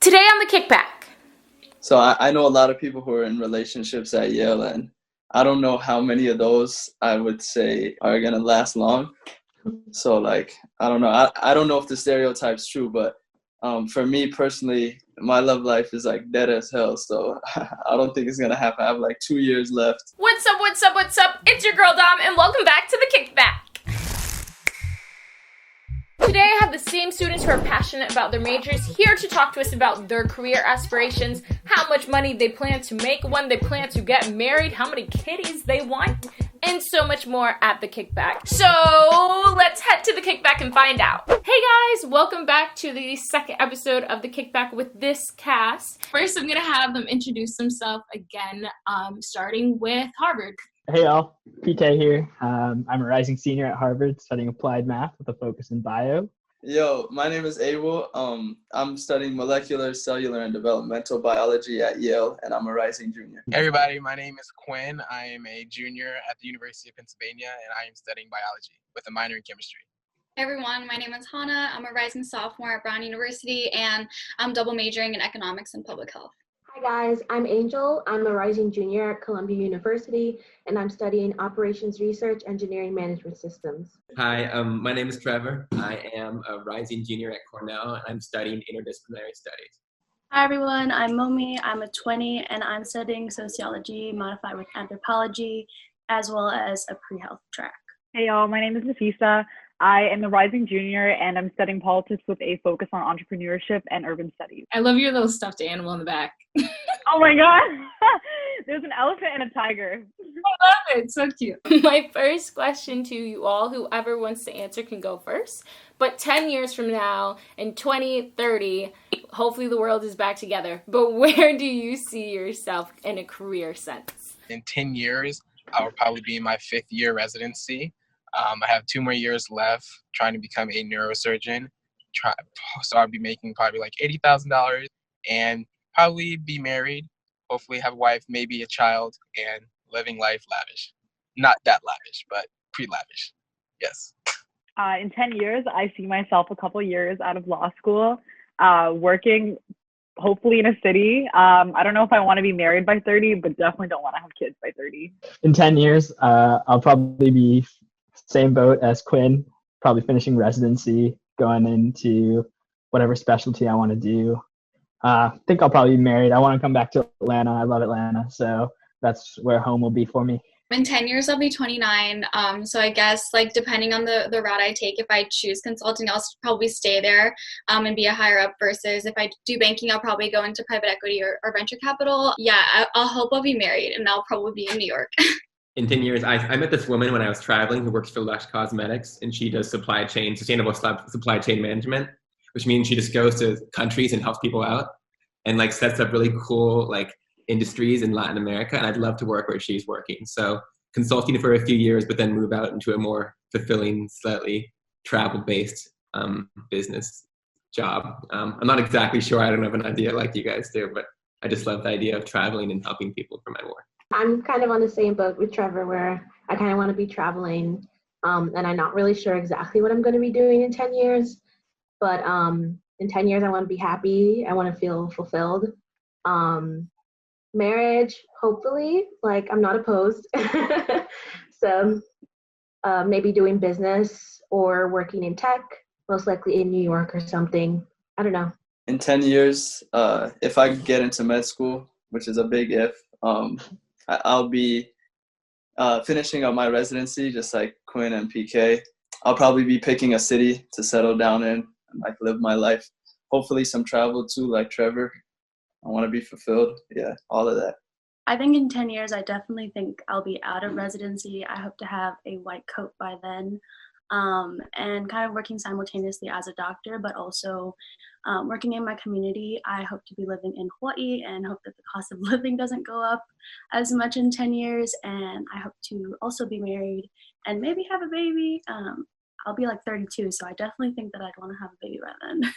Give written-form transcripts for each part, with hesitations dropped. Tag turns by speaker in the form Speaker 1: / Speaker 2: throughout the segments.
Speaker 1: Today on the Kickback.
Speaker 2: So I know a lot of people who are in relationships at Yale, and I don't know how many of those I would say are going to last long. So, I don't know. I don't know if the stereotype's true, but for me personally, my love life is dead as hell. So I don't think it's going to happen. I have 2 years left.
Speaker 1: What's up, what's up, what's up? It's your girl Dom, and welcome back to the Kickback. Today I have the same students who are passionate about their majors here to talk to us about their career aspirations, how much money they plan to make, when they plan to get married, how many kitties they want, and so much more at the Kickback. So let's head to the Kickback and find out. Hey guys, welcome back to the second episode of the Kickback with this cast. First, I'm gonna have them introduce themselves again, starting with Harvard.
Speaker 3: Hey y'all, PK here. I'm a rising senior at Harvard studying applied math with a focus in bio.
Speaker 2: Yo, my name is 𝐋𝐄𝐓'𝐒. I'm studying molecular, cellular, and developmental biology at Yale, and I'm a rising junior.
Speaker 4: Hey everybody, my name is Quinn. I am a junior at the University of Pennsylvania, and I am studying biology with a minor in chemistry.
Speaker 5: Hey everyone, my name is Hannah. I'm a rising sophomore at Brown University, and I'm double majoring in economics and public health.
Speaker 6: Hi guys, I'm Angel. I'm a rising junior at Columbia University, and I'm studying operations research, engineering management systems.
Speaker 7: Hi, my name is Trevor. I am a rising junior at Cornell, and I'm studying interdisciplinary studies.
Speaker 8: Hi everyone, I'm Momi. I'm a 20, and I'm studying sociology modified with anthropology, as well as a pre-health track.
Speaker 9: Hey y'all, my name is Nafisa. I am the rising junior, and I'm studying politics with a focus on entrepreneurship and urban studies.
Speaker 1: I love your little stuffed animal in the back.
Speaker 9: Oh my god! There's an elephant and a tiger.
Speaker 1: I love it. So cute. My first question to you all, whoever wants to answer can go first. But 10 years from now, in 2030, hopefully the world is back together. But where do you see yourself in a career sense?
Speaker 4: In 10 years, I will probably be in my 5th year residency. I have 2 more years left trying to become a neurosurgeon. So I'll be making probably $80,000 and probably be married, hopefully have a wife, maybe a child, and living life lavish. Not that lavish, but pre-lavish. Yes.
Speaker 9: In 10 years, I see myself a couple years out of law school, working hopefully in a city. I don't know if I want to be married by 30, but definitely don't want to have kids by 30.
Speaker 3: In 10 years, I'll probably be same boat as Quinn, probably finishing residency, going into whatever specialty I want to do. I think I'll probably be married. I want to come back to Atlanta. I love Atlanta, so that's where home will be for me.
Speaker 5: In 10 years, I'll be 29. So I guess depending on the route I take, if I choose consulting, I'll probably stay there and be a higher up versus if I do banking, I'll probably go into private equity or venture capital. Yeah, I'll hope I'll be married and I'll probably be in New York.
Speaker 7: In 10 years, I met this woman when I was traveling who works for Lush Cosmetics, and she does sustainable supply chain management, which means she just goes to countries and helps people out and sets up really cool industries in Latin America. And I'd love to work where she's working. So consulting for a few years, but then move out into a more fulfilling, slightly travel-based business job. I'm not exactly sure. I don't have an idea like you guys do, but I just love the idea of traveling and helping people for my work.
Speaker 6: I'm kind of on the same boat with Trevor where I kind of want to be traveling, and I'm not really sure exactly what I'm going to be doing in 10 years, but in 10 years I want to be happy. I want to feel fulfilled. Marriage, hopefully, I'm not opposed. So maybe doing business or working in tech, most likely in New York or something. I don't know.
Speaker 2: In 10 years, if I get into med school, which is a big if, I'll be finishing up my residency, just like Quinn and PK. I'll probably be picking a city to settle down in and live my life. Hopefully some travel too, like Trevor. I want to be fulfilled. Yeah, all of that.
Speaker 8: I think in 10 years, I definitely think I'll be out of residency. I hope to have a white coat by then, and kind of working simultaneously as a doctor, but also working in my community. I hope to be living in Hawaii and hope that the cost of living doesn't go up as much in 10 years. And I hope to also be married and maybe have a baby. I'll be 32, so I definitely think that I'd want to have a baby by then.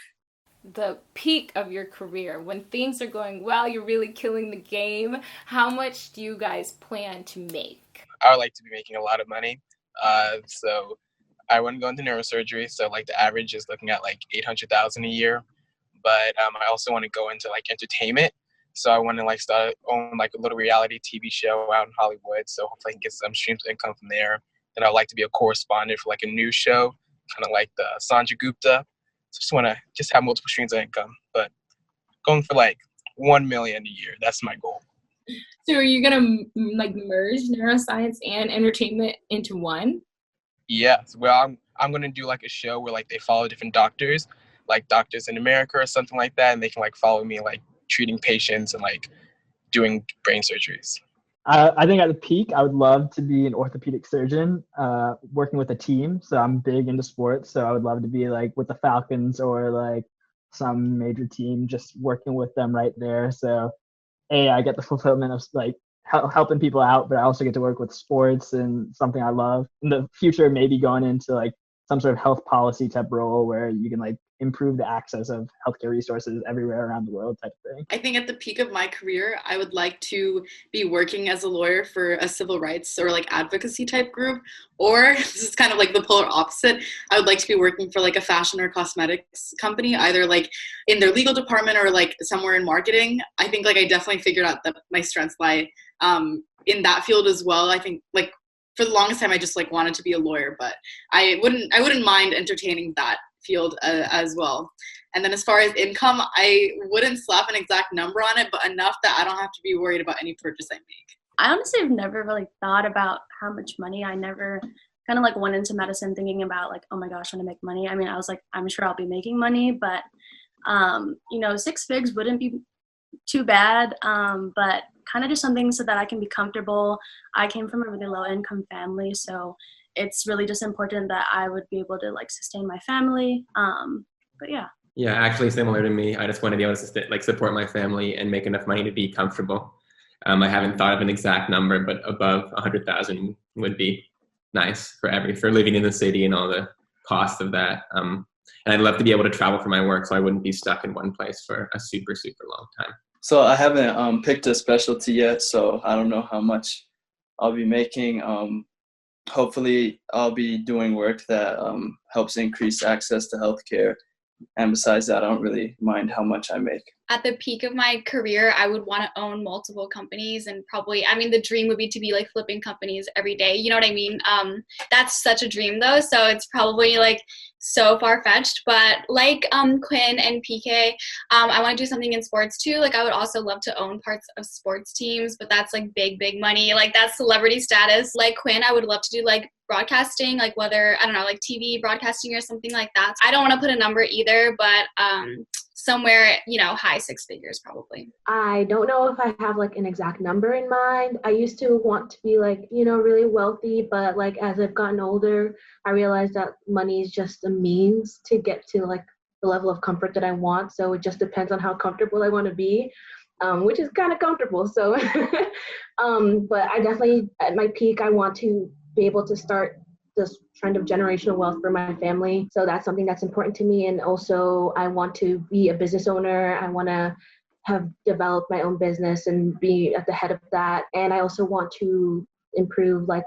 Speaker 1: The peak of your career, when things are going well, you're really killing the game. How much do you guys plan to make?
Speaker 4: I would like to be making a lot of money. So I want to go into neurosurgery. So the average is looking at $800,000 a year. but I also want to go into like entertainment. So I want to like own like a little reality TV show out in Hollywood. So hopefully I can get some streams of income from there. And I'd like to be a correspondent for like a news show, kind of like the Sanjay Gupta. So just want to have multiple streams of income, but going for like 1 million a year. That's my goal.
Speaker 1: So are you gonna like merge neuroscience and entertainment into one?
Speaker 4: Yeah. Well, I'm gonna do like a show where like they follow different doctors, like Doctors in America or something like that, and they can like follow me like treating patients and like doing brain surgeries.
Speaker 3: I think at the peak, I would love to be an orthopedic surgeon, working with a team. So I'm big into sports. So I would love to be like with the Falcons or like some major team, just working with them right there. So I get the fulfillment of like helping people out, but I also get to work with sports and something I love. In the future, maybe going into like some sort of health policy type role where you can like improve the access of healthcare resources everywhere around the world type of thing.
Speaker 10: I think at the peak of my career, I would like to be working as a lawyer for a civil rights or like advocacy type group, or this is kind of like the polar opposite. I would like to be working for like a fashion or cosmetics company, either like in their legal department or like somewhere in marketing. I think like I definitely figured out that my strengths lie in that field as well. I think like for the longest time, I just like wanted to be a lawyer, but I wouldn't mind entertaining that field as well. And then as far as income, I wouldn't slap an exact number on it, but enough that I don't have to be worried about any purchase I make.
Speaker 8: I honestly have never really thought about how much money. I never kind of like went into medicine thinking about like, oh my gosh, I want to make money. I mean, I was like, I'm sure I'll be making money, but 6 figs wouldn't be too bad. But kind of just something so that I can be comfortable. I came from a really low income family, so it's really just important that I would be able to like sustain my family. But yeah.
Speaker 7: Yeah, actually similar to me. I just want to be able to like support my family and make enough money to be comfortable. I haven't thought of an exact number, but above 100,000 would be nice for living in the city and all the costs of that. And I'd love to be able to travel for my work, so I wouldn't be stuck in one place for a super, super long time.
Speaker 2: So I haven't picked a specialty yet, so I don't know how much I'll be making. Hopefully I'll be doing work that helps increase access to healthcare. And besides that, I don't really mind how much I make.
Speaker 5: At the peak of my career, I would want to own multiple companies, and probably, I mean, the dream would be to be like flipping companies every day. You know what I mean? That's such a dream though. So it's probably like so far-fetched, but like Quinn and PK, I want to do something in sports too. Like I would also love to own parts of sports teams, but that's like big money. Like that's celebrity status. Like Quinn, I would love to do like broadcasting, like whether, I don't know, like TV broadcasting or something like that. I don't want to put a number either, but somewhere, high 6 figures probably.
Speaker 6: I don't know if I have like an exact number in mind. I used to want to be like, really wealthy, but like as I've gotten older, I realized that money is just a means to get to like the level of comfort that I want. So it just depends on how comfortable I want to be, which is kind of comfortable. So, but I definitely, at my peak, I want to be able to start this trend of generational wealth for my family. So that's something that's important to me. And also I want to be a business owner. I want to have developed my own business and be at the head of that. And I also want to improve like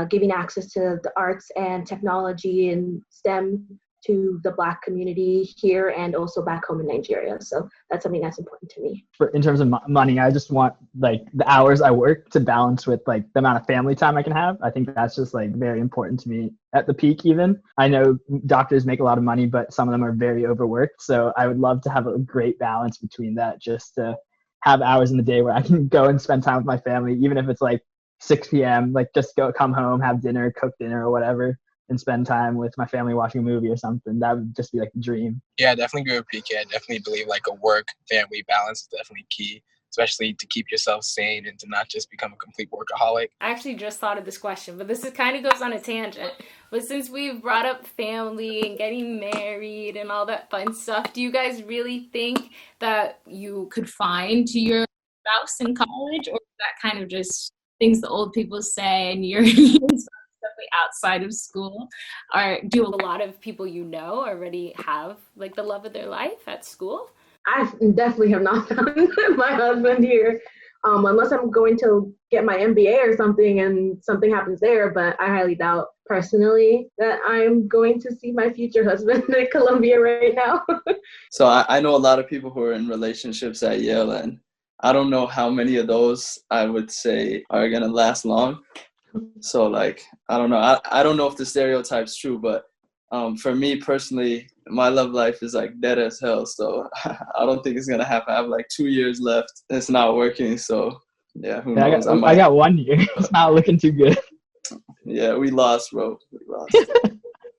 Speaker 6: giving access to the arts and technology and STEM to the Black community here and also back home in Nigeria. So that's something that's important to me.
Speaker 3: In terms of money, I just want like the hours I work to balance with like the amount of family time I can have. I think that's just like very important to me at the peak even. I know doctors make a lot of money, but some of them are very overworked. So I would love to have a great balance between that, just to have hours in the day where I can go and spend time with my family, even if it's like 6 p.m., like just come home, have dinner, cook dinner or whatever, and spend time with my family watching a movie or something. That would just be like a dream.
Speaker 4: Yeah, I definitely agree with PK. I definitely believe like a work-family balance is definitely key, especially to keep yourself sane and to not just become a complete workaholic.
Speaker 1: I actually just thought of this question, but this is kind of goes on a tangent. But since we've brought up family and getting married and all that fun stuff, do you guys really think that you could find your spouse in college, or is that kind of just things the old people say and you're outside of school? Or do a lot of people already have like the love of their life at school?
Speaker 6: I definitely have not found my husband here. unless I'm going to get my MBA or something and something happens there. But I highly doubt personally that I'm going to see my future husband in Columbia right now.
Speaker 2: So I know a lot of people who are in relationships at Yale, and I don't know how many of those I would say are going to last long. So like, I don't know. I don't know if the stereotype's true, but for me personally, my love life is like dead as hell. So I don't think it's going to happen. I have like 2 years left. It's not working. So yeah, who knows?
Speaker 3: I got 1 year. It's not looking too good.
Speaker 2: Yeah, we lost, bro. We lost.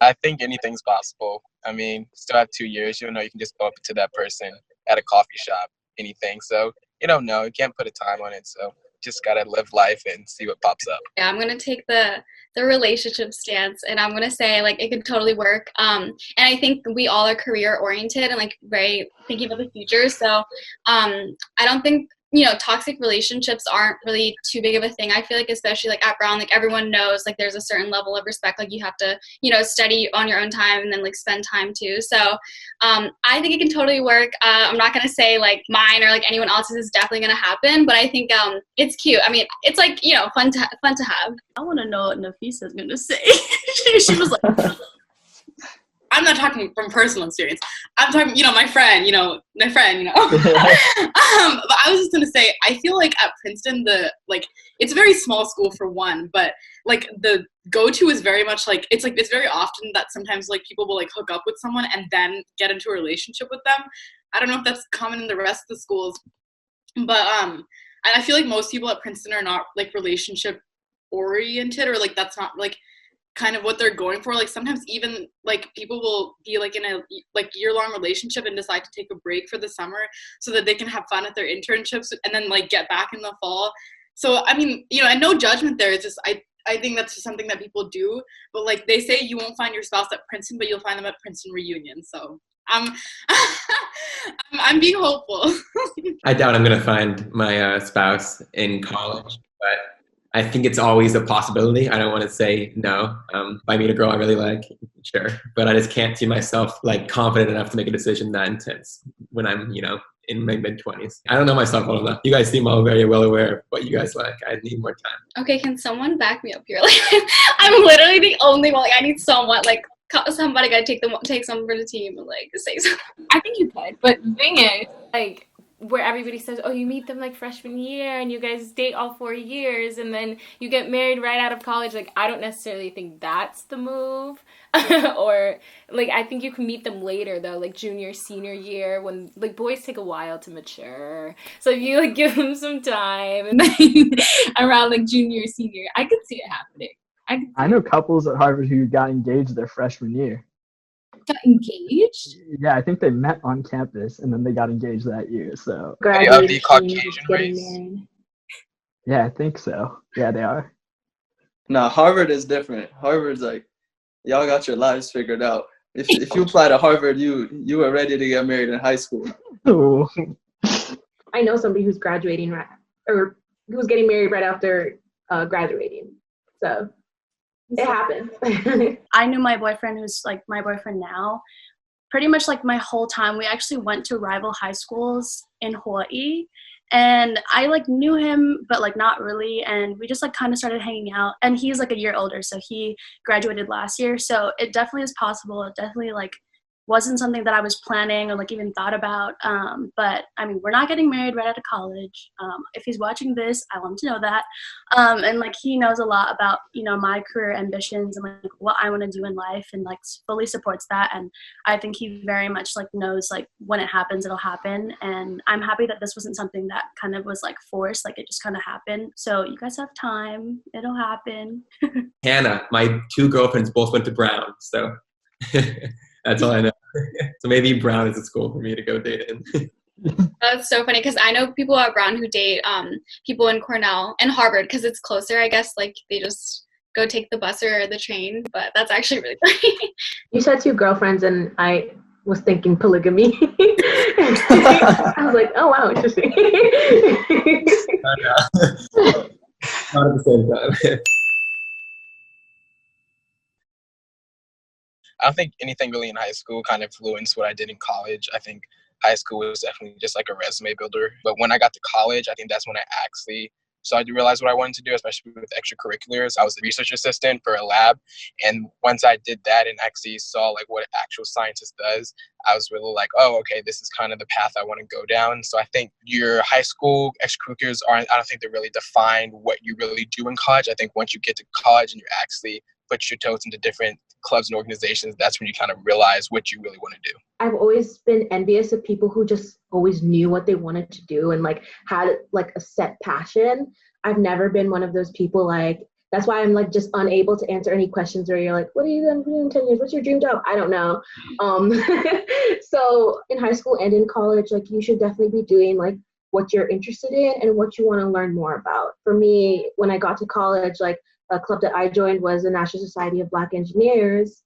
Speaker 4: I think anything's possible. I mean, still have 2 years. You don't know, you can just go up to that person at a coffee shop, anything. So you don't know. You can't put a time on it. So just gotta live life and see what pops up.
Speaker 5: Yeah, I'm gonna take the relationship stance, and I'm gonna say like it could totally work. And I think we all are career oriented and like very thinking about the future. So I don't think toxic relationships aren't really too big of a thing. I feel like especially like at Brown, like everyone knows like there's a certain level of respect. Like you have to study on your own time and then like spend time too. So I think it can totally work. I'm not gonna say like mine or like anyone else's is definitely gonna happen, but I think it's cute. I mean, it's like fun to have.
Speaker 8: I want to know what Nafisa's gonna say. she was like.
Speaker 10: I'm not talking from personal experience. I'm talking, my friend. But I was just gonna say, I feel like at Princeton, it's a very small school for one, but like the go-to is very much like it's very often that sometimes like people will like hook up with someone and then get into a relationship with them. I don't know if that's common in the rest of the schools, but I feel like most people at Princeton are not like relationship oriented, or like that's not like kind of what they're going for. Like sometimes even like people will be like in a like year-long relationship and decide to take a break for the summer so that they can have fun at their internships and then like get back in the fall. So I mean, and no judgment there. It's just I think that's just something that people do. But like they say, you won't find your spouse at Princeton, but you'll find them at Princeton reunion. So I'm being hopeful.
Speaker 7: I doubt I'm gonna find my spouse in college, but I think it's always a possibility. I don't want to say no. If I meet a girl I really like, sure. But I just can't see myself like confident enough to make a decision that intense when I'm, in my mid-20s. I don't know myself well enough. You guys seem all very well aware of what you guys like. I need more time.
Speaker 5: Okay, can someone back me up here? Like, I'm literally the only one. Like, I need someone. Like, somebody gotta take someone for the team and like say something.
Speaker 1: I think you could, but the thing is, like, where everybody says, oh, you meet them like freshman year and you guys date all 4 years and then you get married right out of college. Like, I don't necessarily think that's the move. Or like, I think you can meet them later though, like junior, senior year, when like boys take a while to mature. So if you like give them some time and then around like junior, senior, I could see it happening.
Speaker 3: I know couples at Harvard who got engaged their freshman year.
Speaker 1: Got engaged?
Speaker 3: Yeah, I think they met on campus and then they got engaged that year. So
Speaker 4: Are they of the Caucasian race?
Speaker 3: Yeah, I think so. Yeah, they are.
Speaker 2: Now Harvard is different. Harvard's like, y'all got your lives figured out. If you apply to Harvard, you were ready to get married in high school.
Speaker 3: Ooh.
Speaker 6: I know somebody who's graduating or who's getting married right after graduating. So it happens.
Speaker 8: I knew my boyfriend, who's like my boyfriend now, pretty much like my whole time. We actually went to rival high schools in Hawaii, and I like knew him, but like not really. And we just like kind of started hanging out, and he's like a year older. So he graduated last year. So it definitely is possible. It definitely like wasn't something that I was planning or like even thought about. But I mean, we're not getting married right out of college. If he's watching this, I want him to know that. And like he knows a lot about, my career ambitions and like what I want to do in life, and like fully supports that. And I think he very much like knows like when it happens, it'll happen. And I'm happy that this wasn't something that kind of was like forced, like it just kind of happened. So you guys have time, it'll happen.
Speaker 7: Hannah, my 2 girlfriends both went to Brown, so that's all I know. So maybe Brown is a school for me to go date in.
Speaker 5: That's so funny because I know people at Brown who date people in Cornell and Harvard because it's closer. I guess like they just go take the bus or the train, but that's actually really funny.
Speaker 6: You said 2 girlfriends, and I was thinking polygamy. I was like, oh wow, interesting.
Speaker 7: Not at the same time.
Speaker 4: I don't think anything really in high school kind of influenced what I did in college. I think high school was definitely just like a resume builder. But when I got to college, I think that's when I actually started to realize what I wanted to do, especially with extracurriculars. I was a research assistant for a lab. And once I did that and actually saw like what an actual scientist does, I was really like, oh, okay, this is kind of the path I want to go down. So I think your high school extracurriculars I don't think they really define what you really do in college. I think once you get to college and you actually put your toes into different clubs and organizations, that's when you kind of realize what you really want to do.
Speaker 6: I've always been envious of people who just always knew what they wanted to do and like had like a set passion. I've never been one of those people. Like, that's why I'm like just unable to answer any questions where you're like, what are you going to do in 10 years? What's your dream job? I don't know. So in high school and in college, like you should definitely be doing like what you're interested in and what you want to learn more about. For me, when I got to college, like a club that I joined was the National Society of Black Engineers.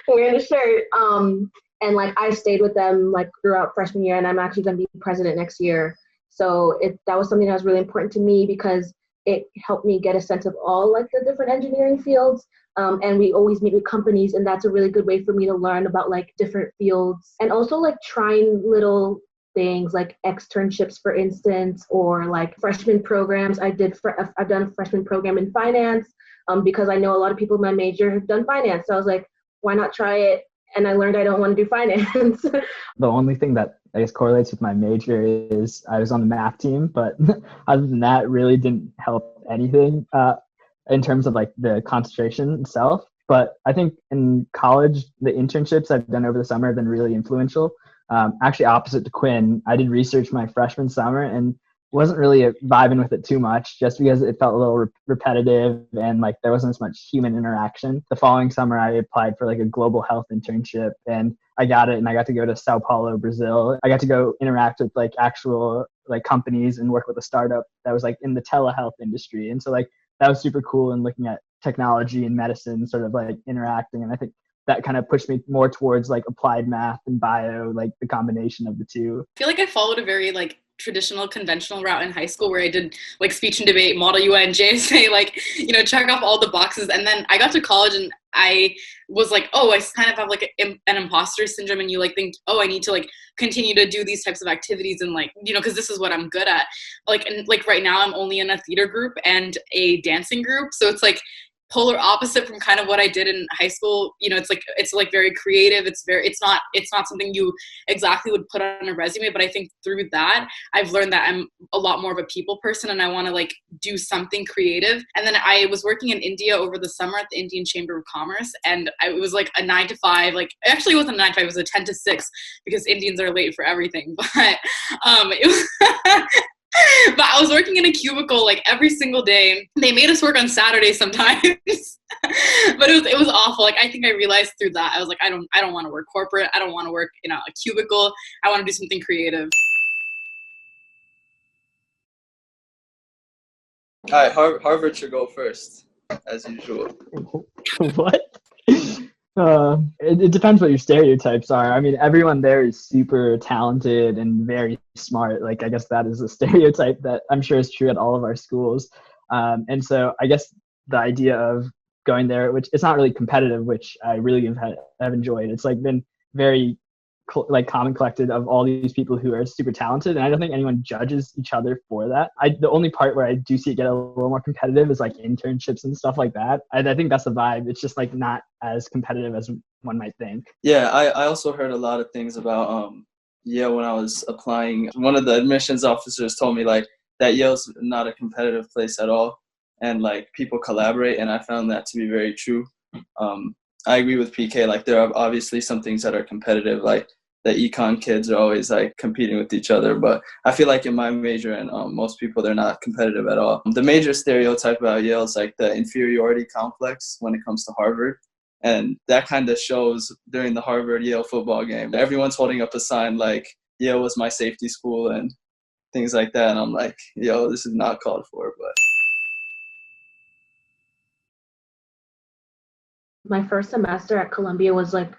Speaker 6: Wearing a shirt. And like I stayed with them like throughout freshman year, and I'm actually going to be president next year. So that was something that was really important to me because it helped me get a sense of all like the different engineering fields. And we always meet with companies, and that's a really good way for me to learn about like different fields and also like trying little things like externships, for instance, or like freshman programs. I've done a freshman program in finance because I know a lot of people in my major have done finance. So I was like, why not try it? And I learned I don't want to do finance.
Speaker 3: The only thing that I guess correlates with my major is I was on the math team, but other than that, really didn't help anything in terms of like the concentration itself. But I think in college, the internships I've done over the summer have been really influential. Actually, opposite to Quinn, I did research my freshman summer and wasn't really vibing with it too much just because it felt a little repetitive and like there wasn't as much human interaction. The following summer, I applied for like a global health internship and I got it, and I got to go to Sao Paulo, Brazil. I got to go interact with like actual like companies and work with a startup that was like in the telehealth industry. And so like that was super cool, and looking at technology and medicine sort of like interacting. And I think that kind of pushed me more towards like applied math and bio, like the combination of the two.
Speaker 10: I feel like I followed a very like traditional conventional route in high school where I did like speech and debate, Model UN, JSA, like, you know, check off all the boxes. And then I got to college and I was like, oh, I kind of have like an imposter syndrome, and you like think, oh, I need to like continue to do these types of activities and like, you know, because this is what I'm good at. Like, and like right now I'm only in a theater group and a dancing group. So it's like polar opposite from kind of what I did in high school. You know, it's like very creative. It's not something you exactly would put on a resume, but I think through that, I've learned that I'm a lot more of a people person and I want to like do something creative. And then I was working in India over the summer at the Indian Chamber of Commerce, and it was like a 9 to 5, like actually it wasn't a 9 to 5, it was a 10 to 6 because Indians are late for everything. But it was but I was working in a cubicle like every single day. They made us work on Saturdays sometimes. But it was awful. Like I think I realized through that I was like, I don't want to work corporate. I don't want to work in a cubicle. I want to do something creative.
Speaker 2: All right, Harvard should go first, as usual.
Speaker 3: What? It depends what your stereotypes are. I mean, everyone there is super talented and very smart. Like, I guess that is a stereotype that I'm sure is true at all of our schools. And so I guess the idea of going there, which it's not really competitive, which I really have enjoyed. It's like been very like calm and collected of all these people who are super talented, and I don't think anyone judges each other for that. The only part where I do see it get a little more competitive is like internships and stuff like that. I think that's the vibe. It's just like not as competitive as one might think.
Speaker 2: Yeah, I also heard a lot of things about Yale when I was applying. One of the admissions officers told me like that Yale's not a competitive place at all, and like people collaborate, and I found that to be very true. I agree with PK. Like there are obviously some things that are competitive, like the econ kids are always like competing with each other. But I feel like in my major and most people, they're not competitive at all. The major stereotype about Yale is like the inferiority complex when it comes to Harvard. And that kind of shows during the Harvard-Yale football game. Everyone's holding up a sign like Yale was my safety school and things like that. And I'm like, yo, this is not called for, but.
Speaker 6: My first semester at Columbia was like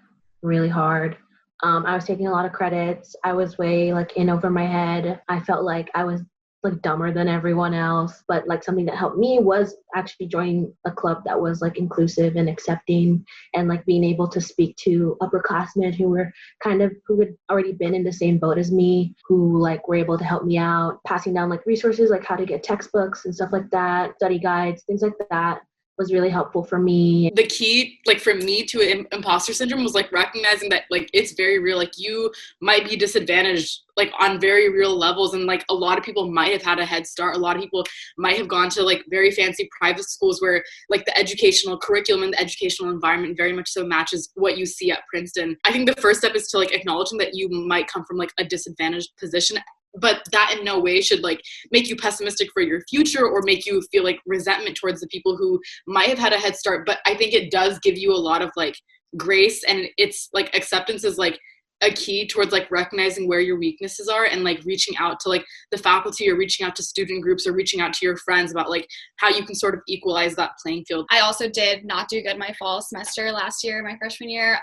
Speaker 6: really hard. I was taking a lot of credits. I was way like in over my head. I felt like I was like dumber than everyone else. But like something that helped me was actually joining a club that was like inclusive and accepting, and like being able to speak to upperclassmen who had already been in the same boat as me, who like were able to help me out, passing down like resources like how to get textbooks and stuff like that, study guides, things like that was really helpful for me.
Speaker 10: The key, like for me to imposter syndrome was like recognizing that like it's very real. Like you might be disadvantaged like on very real levels, and like a lot of people might have had a head start. A lot of people might have gone to like very fancy private schools where like the educational curriculum and the educational environment very much so matches what you see at Princeton. I think the first step is to like acknowledging that you might come from like a disadvantaged position, but that in no way should like make you pessimistic for your future or make you feel like resentment towards the people who might have had a head start. But I think it does give you a lot of like grace, and it's like acceptance is like a key towards like recognizing where your weaknesses are and like reaching out to like the faculty or reaching out to student groups or reaching out to your friends about like how you can sort of equalize that playing field.
Speaker 5: I also did not do good my fall semester last year, my freshman year.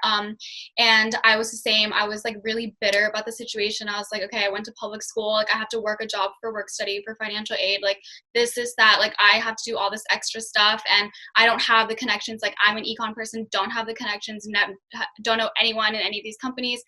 Speaker 5: And I was the same. I was like really bitter about the situation. I was like, okay, I went to public school. Like I have to work a job for work study, for financial aid, like this, that, like I have to do all this extra stuff and I don't have the connections. Like I'm an econ person, don't have the connections, don't know anyone in any of these companies.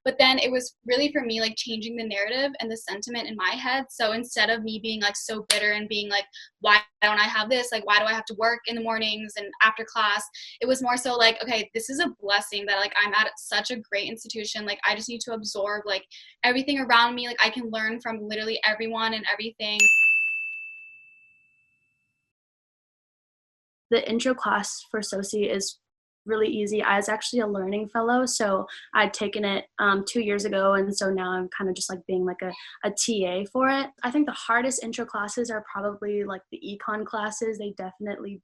Speaker 5: But then it was really for me like changing the narrative and the sentiment in my head. So instead of me being like so bitter and being like, why don't I have this? Like, why do I have to work in the mornings and after class? It was more so like, okay, this is a blessing that like I'm at such a great institution. Like I just need to absorb like everything around me. Like I can learn from literally everyone and everything.
Speaker 8: The intro class for 𝐋𝐄𝐓'𝐒 is really easy. I was actually a learning fellow, so I'd taken it 2 years ago, and so now I'm kind of just like being like a TA for it. I think the hardest intro classes are probably like the econ classes. They definitely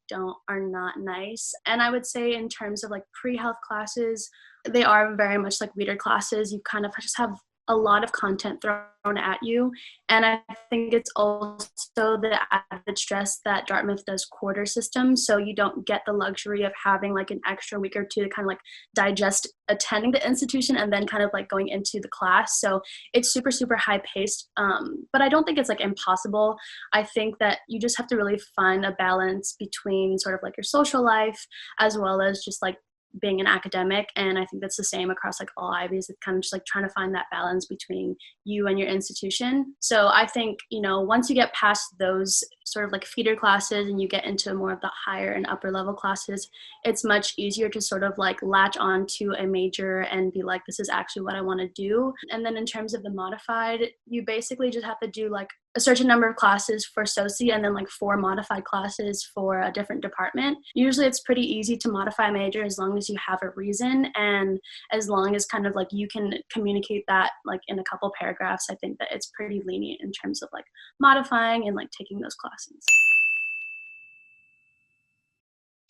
Speaker 8: are not nice. And I would say in terms of like pre-health classes, they are very much like reader classes. You kind of just have a lot of content thrown at you. And I think it's also the added stress that Dartmouth does quarter system. So you don't get the luxury of having like an extra week or two to kind of like digest attending the institution and then kind of like going into the class. So it's super, super high paced. But I don't think it's like impossible. I think that you just have to really find a balance between sort of like your social life as well as just like being an academic. And I think that's the same across like all Ivies. It's kind of just like trying to find that balance between you and your institution. So I think, once you get past those sort of like feeder classes and you get into more of the higher and upper level classes, it's much easier to sort of like latch on to a major and be like, this is actually what I want to do. And then in terms of the modified, you basically just have to do like a certain number of classes for 𝐋𝐄𝐓'𝐒 and then like 4 modified classes for a different department. Usually it's pretty easy to modify a major as long as you have a reason and as long as kind of like you can communicate that like in a couple paragraphs. I think that it's pretty lenient in terms of like modifying and like taking those classes.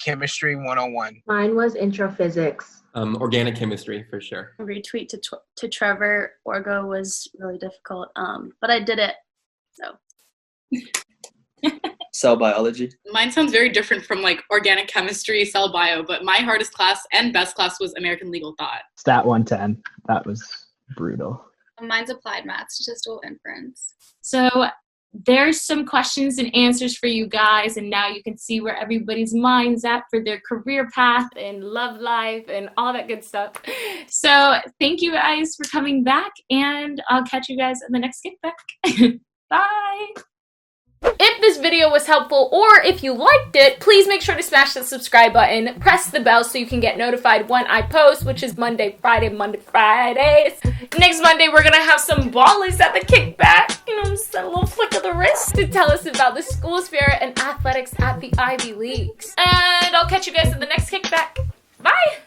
Speaker 4: Chemistry 101.
Speaker 6: Mine was intro physics.
Speaker 7: Organic chemistry for sure.
Speaker 8: Retweet to Trevor. Orgo was really difficult, but I did it. So
Speaker 2: Cell biology.
Speaker 10: Mine sounds very different from like organic chemistry, cell bio, but my hardest class and best class was American Legal Thought.
Speaker 3: Stat 110. That was brutal.
Speaker 5: Mine's applied math, statistical inference.
Speaker 1: So there's some questions and answers for you guys, and now you can see where everybody's mind's at for their career path and love life and all that good stuff. So thank you guys for coming back, and I'll catch you guys in the next kickback. Bye! If this video was helpful or if you liked it, please make sure to smash the subscribe button, press the bell so you can get notified when I post, which is Monday, Fridays. Next Monday, we're gonna have some ballers at the kickback, just a little flick of the wrist to tell us about the school spirit and athletics at the Ivy Leagues. And I'll catch you guys in the next kickback. Bye!